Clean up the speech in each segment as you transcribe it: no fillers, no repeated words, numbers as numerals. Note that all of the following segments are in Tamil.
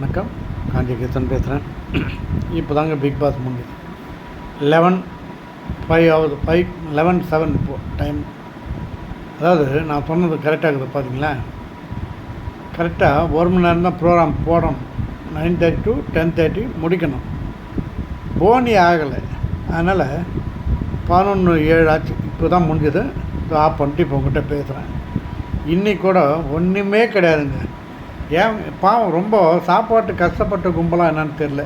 வணக்கம். காஞ்சி கீர்த்தன் பேசுகிறேன். இப்போ தாங்க பிக் பாஸ் முடிஞ்சுது. 11:05 ஆகுது. 11:07 இப்போது டைம். அதாவது நான் சொன்னது கரெக்டாக இருக்குது பார்த்தீங்களா? கரெக்டாக 1 மணி நேரம் தான் ப்ரோக்ராம் போடணும். 9:30 to 10:30 முடிக்கணும். போனி ஆகலை. அதனால் 11:07 ஆச்சு. இப்போ தான் முடிஞ்சது. ஆஃப் பண்ணிட்டு இப்போ உங்கள்கிட்ட பேசுகிறேன். இன்றைக்கி கூட ஒன்றுமே கிடையாதுங்க. ஏன் பாவம், ரொம்ப சாப்பாட்டு கஷ்டப்பட்ட கும்பலாக என்னன்னு தெரில.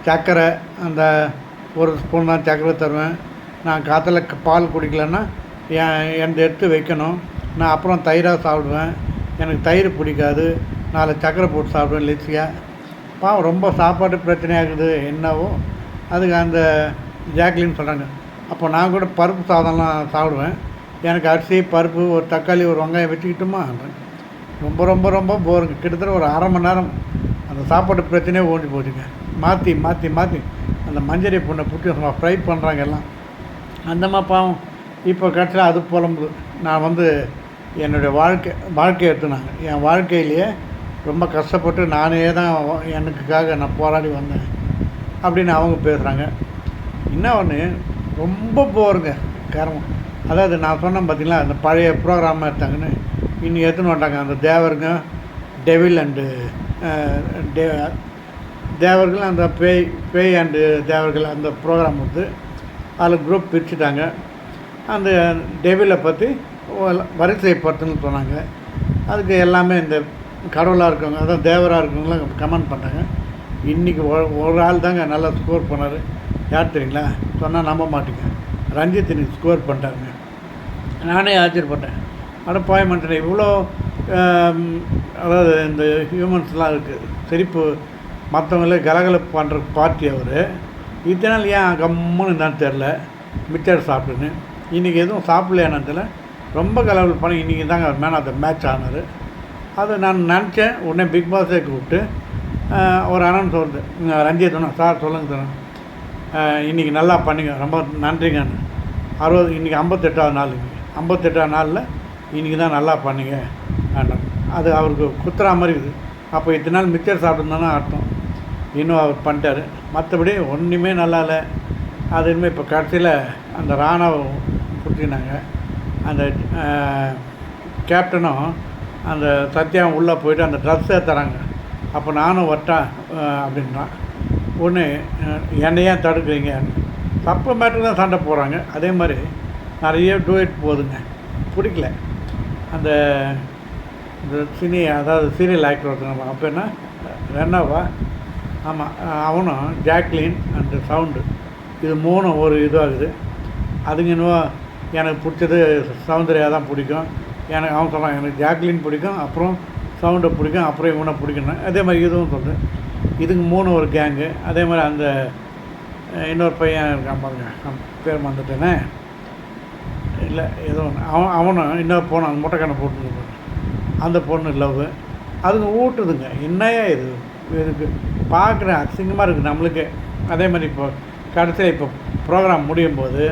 சர்க்கரை அந்த ஒரு ஸ்பூன் தான் சர்க்கரை தருவேன். நான் காற்றுல பால் குடிக்கலன்னா எந்த எடுத்து வைக்கணும். நான் அப்புறம் தயிராக சாப்பிடுவேன். எனக்கு தயிர் பிடிக்காது. 4 சர்க்கரை போட்டு சாப்பிடுவேன் லெச்சியாக. பாவம் ரொம்ப சாப்பாட்டு பிரச்சனையாகுது. என்னவோ அதுக்கு அந்த ஜாக்லின்னு சொல்கிறாங்க. அப்போ நான் கூட பருப்பு சாதம்லாம் சாப்பிடுவேன். எனக்கு அரிசி பருப்பு ஒரு தக்காளி ஒரு வெங்காயம் வச்சுக்கிட்டுமான்றேன். ரொம்ப ரொம்ப ரொம்ப போருங்க. கிட்டத்தட்ட ஒரு அரை மணி நேரம் அந்த சாப்பாட்டு பிரச்சனையே ஓடி போச்சுங்க. மாற்றி மாற்றி மாற்றி அந்த மஞ்சரி பொண்ணை பிடிச்சி ஃப்ரை பண்ணுறாங்க எல்லாம். அந்த மாதிரி பாவம் இப்போ கடைசியில் அது புலம்புது. நான் என்னுடைய வாழ்க்கை எடுத்துனாங்க. என் வாழ்க்கையிலேயே ரொம்ப கஷ்டப்பட்டு நானே தான் எனக்குக்காக நான் போராடி வந்தேன் அப்படின்னு அவங்க பேசுகிறாங்க. இன்னும் ஒன்று ரொம்ப போருங்க கரமம். அதாவது நான் சொன்னேன் பார்த்தீங்களா, அந்த பழைய ப்ரோக்ராமாக எடுத்தாங்கன்னு இன்னும் எடுத்துன்னு வந்தாங்க. அந்த தேவருங்க டெவில் அண்டு தேவர்கள், அந்த பேய் அண்டு தேவர்கள் அந்த ப்ரோக்ராம் அதில் குரூப் பிரிச்சுட்டாங்க. அந்த டெவிலை பற்றி வரிசைப்படுத்துன்னு சொன்னாங்க. அதுக்கு எல்லாமே இந்த கடவுளாக இருக்கவங்க, அதான் தேவராக இருக்கவங்களாம் கமெண்ட் பண்ணாங்க. இன்றைக்கி ஒரு ஆள் தாங்க நல்லா ஸ்கோர் பண்ணார். யார் தெரியுங்களா? சொன்னால் நம்ப மாட்டேங்க. ரஞ்சித் இன்னைக்கு ஸ்கோர் பண்ணிட்டாருங்க. நானே ஆச்சரியப்பட்டேன். போய மாட்டேன். இவ்வளோ அதாவது இந்த ஹியூமன்ஸ்லாம் இருக்குது. சிரிப்பு மற்றவங்களே கலகலப்பு பண்ணுற பார்ட்டி அவர். இத்தனை நாள் ஏன் கம்முன்னு இருந்தான்னு தெரில. மிச்சர் சாப்பிட்டுன்னு இன்றைக்கி எதுவும் சாப்பிட்லையானு தெரியல. ரொம்ப கலகலப்பு பண்ணி இன்றைக்கி தாங்க அவர் மேன் ஆஃப் த மேட்ச் ஆனார். அதை நான் நினச்சேன். உடனே பிக் பாஸே கூப்பிட்டு ஒரு அனௌன்ஸ் வருது. ரஞ்சித் சொன்னேன், சார் சொல்லுங்கள் சார், இன்றைக்கி நல்லா பண்ணிங்க, ரொம்ப நன்றிங்கன்னு. இன்றைக்கி 58வது நாள். 58வது நாளில் இன்றைக்கி தான் நல்லா பண்ணிங்க. அது அவருக்கு குத்துறா மாதிரி இருக்குது. அப்போ இத்தனை நாள் மிச்சர் சாப்பிட்டுருந்தானே அர்த்தம். இன்னும் அவர் பண்ணிட்டார். மற்றபடி ஒன்றுமே நல்லா இல்லை. அது இனிமேல் இப்போ கடைசியில் அந்த ராணாவை கொடுத்தினாங்க. அந்த கேப்டனும் அந்த சத்யாவும் உள்ளே போயிட்டு அந்த ட்ரெஸ்ஸை தராங்க. அப்போ நானும் வரட்டேன் அப்படின்றான். ஒன்று என்னையே தடுக்குறீங்க, தப்பு மேட்டர் தான் சண்டை போடுறாங்க. அதே மாதிரி நிறைய டூயட் போகுதுங்க. பிடிக்கல. அந்த அதாவது சீரியல் ஆக்டர் ஒருத்தங்க. அப்போ என்ன ரென்னாவா? ஆமாம், அவனும் ஜாக்லின் அண்டு சவுண்டு, இது 3 ஒரு இதாகுது. அதுங்க இன்னும் எனக்கு பிடிச்சது சௌந்தர்யா தான் பிடிக்கும். அவன் சொல்கிறான் எனக்கு ஜாக்லின் பிடிக்கும், அப்புறம் சவுண்டை பிடிக்கும், அப்புறம் இவனை பிடிக்கணும். அதே மாதிரி இதுவும் சொல்கிறேன். இதுக்கு 3 ஒரு கேங்கு. அதே மாதிரி அந்த இன்னொரு பையன் இருக்கான் பாருங்க, பேர் வந்துட்டேனே, இல்லை ஏதோ ஒன்று. அவனும் இன்னொரு பொண்ணு அந்த முட்டைக்கண்ணை போட்டுருப்பாங்க. அந்த பொண்ணு லவ். அதுங்க ஊட்டுதுங்க. என்னையா இதுக்கு பார்க்குறேன் அசிங்கமாக இருக்குது நம்மளுக்கே. அதே மாதிரி இப்போ கடைசியில் இப்போ ப்ரோக்ராம் முடியும் போது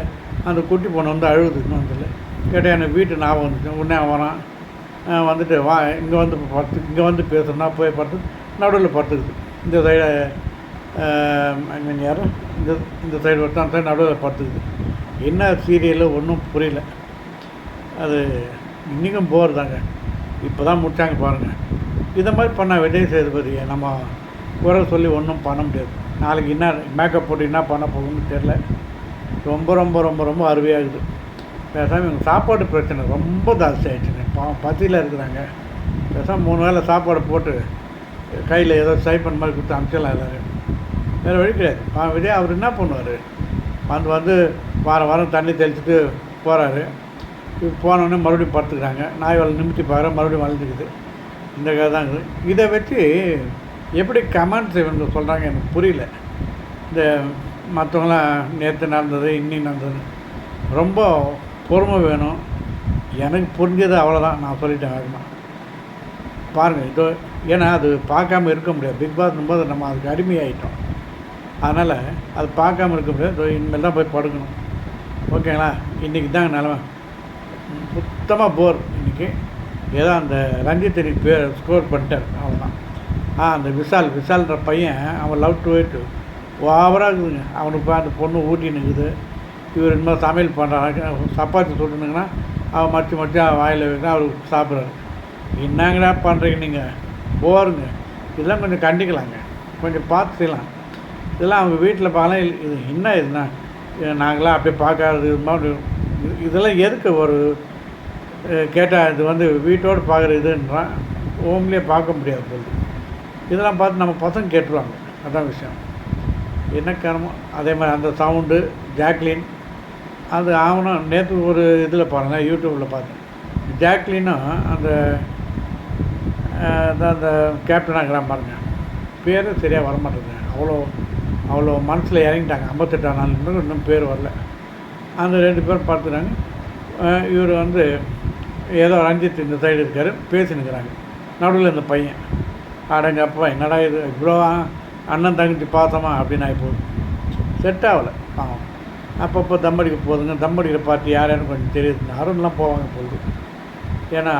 அந்த குட்டி பொண்ணு அழுகுதுன்னு வந்துல கேட்டால் எனக்கு வீட்டு ஞாபகம் வந்துச்சு. உடனே வரான். வந்துட்டு வா இங்கே வந்து பேசுனா போய் படுத்து நடுவில் படுத்துக்குது. இந்த சைடு ஐ மீன் யாரும் இந்த சைடு ஒருத்தான், அந்த சைடு நடுவில் படுத்துக்குது. என்ன சீரியலு ஒன்றும் புரியல. அது இன்றைக்கும் போர் தாங்க. இப்போ தான் முடித்தாங்க பாருங்கள். இதை மாதிரி பண்ணால் விஜய் சேதுபதியை நம்ம குறை சொல்லி ஒன்றும் பண்ண முடியாது. நாளைக்கு என்ன மேக்கப் போட்டு என்ன பண்ண போகணும்னு தெரில. ரொம்ப ரொம்ப ரொம்ப ரொம்ப அருமையாகுது. பேசாமல் இவங்க சாப்பாடு பிரச்சனை ரொம்ப ஜாஸ்தி ஆகிடுச்சுங்க. பசியில் இருக்கிறாங்க. பேசாமல் 3 வேளை சாப்பாடு போட்டு கையில் ஏதோ சைப்பன் மாதிரி கொடுத்து அனுப்பிச்சிடலாம் எல்லோரும். வேறு வழி கிடையாது. விஜய் அவர் என்ன பண்ணுவார்? வந்து வாரம் தண்ணி தெளிச்சுட்டு போகிறாரு. இப்போ போனோடனே மறுபடியும் படுத்துக்கிறாங்க. நாய் வேலை நிமித்தி பாரு, மறுபடியும் வளர்ந்துக்குது. இந்த கதை தான் இருக்குது. இதை வச்சு எப்படி கமெண்ட்ஸ் இவங்க சொல்கிறாங்க எனக்கு புரியல. இந்த மற்றவங்களாம் நேற்று நடந்தது இன்னி நடந்தது, ரொம்ப பொறுமை வேணும். எனக்கு புரிஞ்சது அவ்வளோதான். நான் சொல்லிட்டேன் வேகமாக பாருங்கள். இதோ ஏன்னா அது பார்க்காம இருக்க முடியாது. பிக் பாஸ்னும் போது நம்ம அதுக்கு அடிமையாகிட்டோம். அதனால் அது பார்க்காம இருக்க முடியாது. இனிமேல் தான் போய் படுக்கணும். ஓகேங்களா? இன்றைக்கி தாங்க நிலமை சுத்தமாக போர். இன்றைக்கி ஏதோ அந்த ரஞ்சித் இன்னைக்கு ஸ்கோர் பண்ணிட்டார், அவ்வளோதான். அந்த விஷால்ன்ற பையன் அவன் லவ் டு வெயிட் ஓவராக இருக்குதுங்க. அவனுக்கு அந்த பொண்ணு ஊட்டின்னு இருக்குது. இவர் இன்னும் சமையல் பண்ணுறாங்க. சப்பாத்தி சுட்டுனுங்கன்னா அவன் மடிச்சு வாயில் வைக்க அவர் சாப்பிட்றாரு. என்னங்கடா பண்ணுறீங்க நீங்கள்? போருங்க. இதெல்லாம் கொஞ்சம் கண்டிக்கலாங்க, கொஞ்சம் பார்த்து செய்யலாம். இதெல்லாம் அவங்க வீட்டில் பார்க்கலாம். இது என்ன இதுனா நாங்களாம் அப்படியே பார்க்காதது மாதிரி இதெல்லாம் எதுக்கு ஒரு கேட்டால் இது வந்து வீட்டோடு பார்க்குற இதுன்றான். ஹோம்லேயே பார்க்க முடியாது போகுது. இதெல்லாம் பார்த்து நம்ம பசங்க கேட்டுருவாங்க. அதுதான் விஷயம். என்ன காரணமோ அதே மாதிரி அந்த சவுண்டு ஜாக்லின் அது ஆகணும். நேற்று ஒரு இதில் பாருங்கள், யூடியூப்பில் பார்த்தேன். ஜாக்லினும் அந்த அந்த கேப்டன் ஆகிறான் பாருங்க, பேர் சரியாக வரமாட்டேங்க. அவ்வளோ மனசில் இறங்கிட்டாங்க. 58ஆம் நாள் இன்னும் பேர் வரல. அந்த 2 பேரும் பார்த்துக்கிறாங்க. இவர் வந்து ஏதோ ரஞ்சித் இந்த சைடு இருக்கார், பேசினுக்கிறாங்க. நடுவில் இந்த பையன் அடங்கப்பா என்னடா இது இவ்வளோ அண்ணன் தங்கச்சி பாசமா அப்படின்னு ஆகிப்போகுது. செட் ஆகலை பாவம். அப்பப்போ தம்மடிக்க போகுதுங்க. தம்மடிக்கிற பார்ட்டி யாருன்னு கொஞ்சம் தெரியுது. அருண்லாம் போவாங்க போகுது. ஏன்னா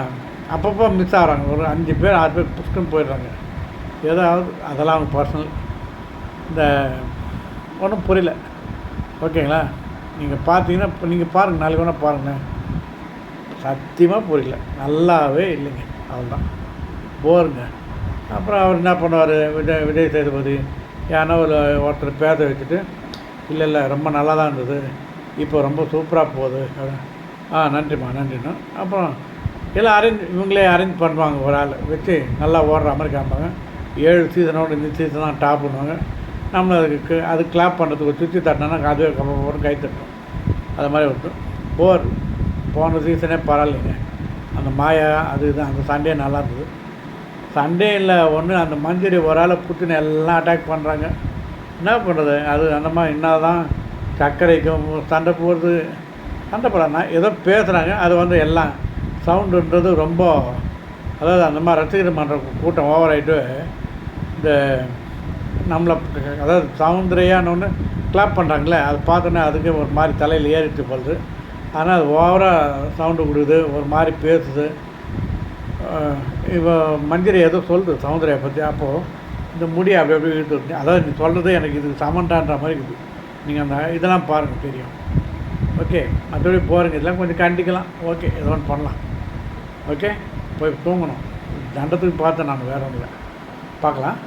அப்பப்போ மிஸ் ஆகிறாங்க. ஒரு 5 பேர் 6 பேர் புஷ்கன்னு போயிடுறாங்க. ஏதாவது அதெல்லாம் அவங்க பர்சனல். இந்த ஒன்றும் புரியல. ஓகேங்களா? நீங்கள் பார்த்தீங்கன்னா இப்போ நீங்கள் பாருங்கள், நாளைக்கு வேணால் பாருங்கள். சத்தியமாக புரியல, நல்லாவே இல்லைங்க. அவ்வளோதான், போருங்க. அப்புறம் அவர் என்ன பண்ணுவார், விஜய் சேதுபதி ஏன்னா ஒருத்தர் பேச வச்சுட்டு இல்லை ரொம்ப நல்லா தான் இருந்தது, இப்போ ரொம்ப சூப்பராக போகுது, நன்றிம்மா நன்றிண்ணா. அப்புறம் எல்லாம் இவங்களே அரேஞ்ச் பண்ணுவாங்க. ஒரு ஆள் வச்சு நல்லா ஓடுற மாதிரி காமிப்பாங்க. 7 சீசனோடு இந்த சீசன் தான் டாப் பண்ணுவாங்க. நம்மளை அது கிளாப் பண்ணுறதுக்கு சுற்றி தட்டினா அதுவே போட்டு கை தட்டும். அது மாதிரி விட்டு போன சீசனே பரவாயில்லைங்க. அந்த மாயா அது இதுதான். அந்த சண்டே நல்லா இருந்தது. சண்டே இல்லை ஒன்று அந்த மஞ்சரி ஒரு ஆளை புட்டுன்னு எல்லாம் அட்டாக் பண்ணுறாங்க. என்ன பண்ணுறது? அது அந்த மாதிரி என்ன தான் சர்க்கரைக்கும் சண்டை போடுறது, சண்டை போடானா ஏதோ பேசுகிறாங்க. அது வந்து எல்லாம் சவுண்டுன்றது ரொம்ப, அதாவது அந்த மாதிரி ரசிகர் பண்ணுற கூட்டம் ஓவர் ஆகிட்டு இந்த நம்மளை, அதாவது சவுந்தரையான்னு ஒன்று கிளாப் பண்ணுறாங்களே, அது பார்த்தோன்னே அதுக்கு ஒரு மாதிரி தலையில் ஏறிட்டு போகுது. ஆனால் அது ஓவராக சவுண்டு கொடுக்குது, ஒரு மாதிரி பேசுது. இப்போ மஞ்சரி ஏதோ சொல்லுது சவுந்தரையை பற்றி. அப்போது இந்த முடி அப்படி அப்படி இழுத்து, அதாவது நீ சொல்கிறது எனக்கு இது சமண்டான்ற மாதிரி இருக்குது. நீங்கள் அந்த இதெல்லாம் பாருங்கள் தெரியும். ஓகே, மற்றபடி போகிறீங்க. இதெல்லாம் கொஞ்சம் கண்டிக்கலாம். ஓகே, ஏதோ ஒன்று பண்ணலாம். ஓகே, போய் தூங்கணும். தண்டத்துக்கு பார்த்தேன் நான், வேறு ஒன்றும் இல்லை. பார்க்கலாம்.